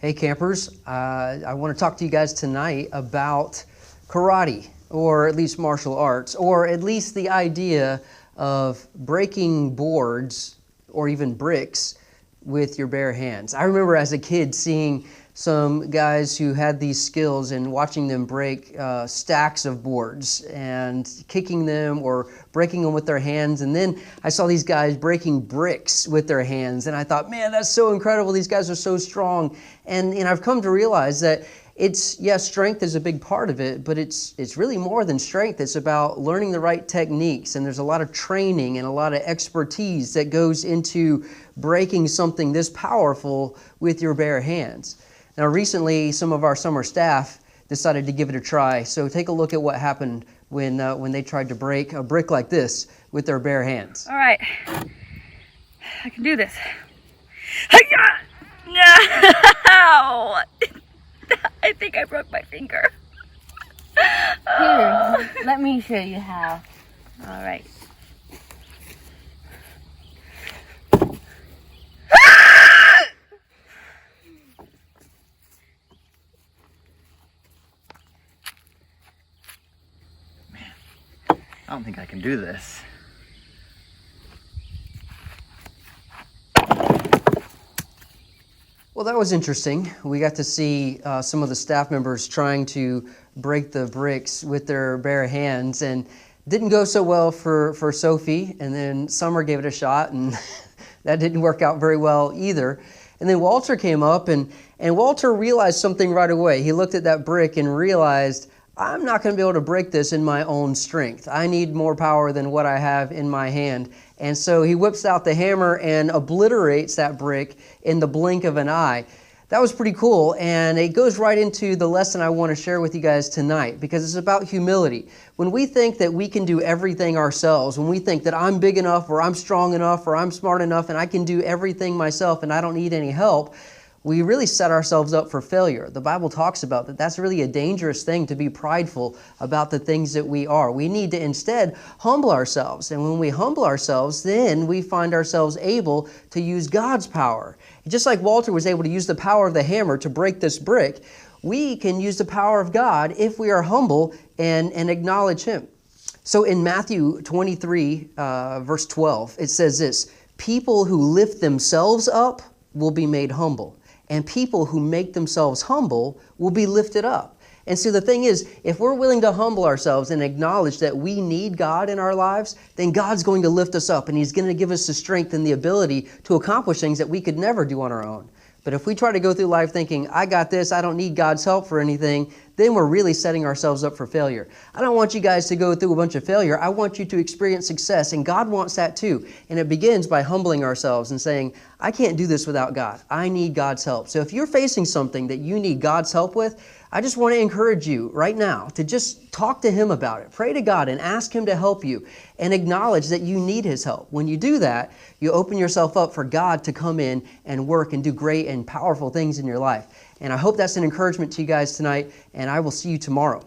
Hey campers, I want to talk to you guys tonight about karate, or at least martial arts, or at least the idea of breaking boards or even bricks with your bare hands. I remember as a kid seeing some guys who had these skills and watching them break stacks of boards and kicking them or breaking them with their hands. And then I saw these guys breaking bricks with their hands, and I thought, man, that's so incredible. These guys are so strong. And I've come to realize that strength is a big part of it, but it's really more than strength. It's about learning the right techniques, and there's a lot of training and a lot of expertise that goes into breaking something this powerful with your bare hands. Now, recently, some of our summer staff decided to give it a try. So take a look at what happened when they tried to break a brick like this with their bare hands. All right, I can do this. No! I think I broke my finger. Here, let me show you how. All right. I don't think I can do this. Well, that was interesting. We got to see some of the staff members trying to break the bricks with their bare hands, and didn't go so well for Sophie. And then Summer gave it a shot, and that didn't work out very well either. And then Walter came up, and Walter realized something right away. He looked at that brick and realized, I'm not going to be able to break this in my own strength. I need more power than what I have in my hand. And so he whips out the hammer and obliterates that brick in the blink of an eye. That was pretty cool, and it goes right into the lesson I want to share with you guys tonight, because it's about humility. When we think that we can do everything ourselves, when we think that I'm big enough or I'm strong enough or I'm smart enough and I can do everything myself and I don't need any help, we really set ourselves up for failure. The Bible talks about that. That's really a dangerous thing, to be prideful about the things that we are. We need to instead humble ourselves. And when we humble ourselves, then we find ourselves able to use God's power. Just like Walter was able to use the power of the hammer to break this brick, we can use the power of God if we are humble and acknowledge Him. So in Matthew 23, verse 12, it says this: people who lift themselves up will be made humble, and people who make themselves humble will be lifted up. And so the thing is, if we're willing to humble ourselves and acknowledge that we need God in our lives, then God's going to lift us up, and He's going to give us the strength and the ability to accomplish things that we could never do on our own. But if we try to go through life thinking, I got this, I don't need God's help for anything, then we're really setting ourselves up for failure. I don't want you guys to go through a bunch of failure. I want you to experience success, and God wants that too. And it begins by humbling ourselves and saying, I can't do this without God. I need God's help. So if you're facing something that you need God's help with, I just want to encourage you right now to just talk to Him about it. Pray to God and ask Him to help you, and acknowledge that you need His help. When you do that, you open yourself up for God to come in and work and do great and powerful things in your life. And I hope that's an encouragement to you guys tonight, and I will see you tomorrow.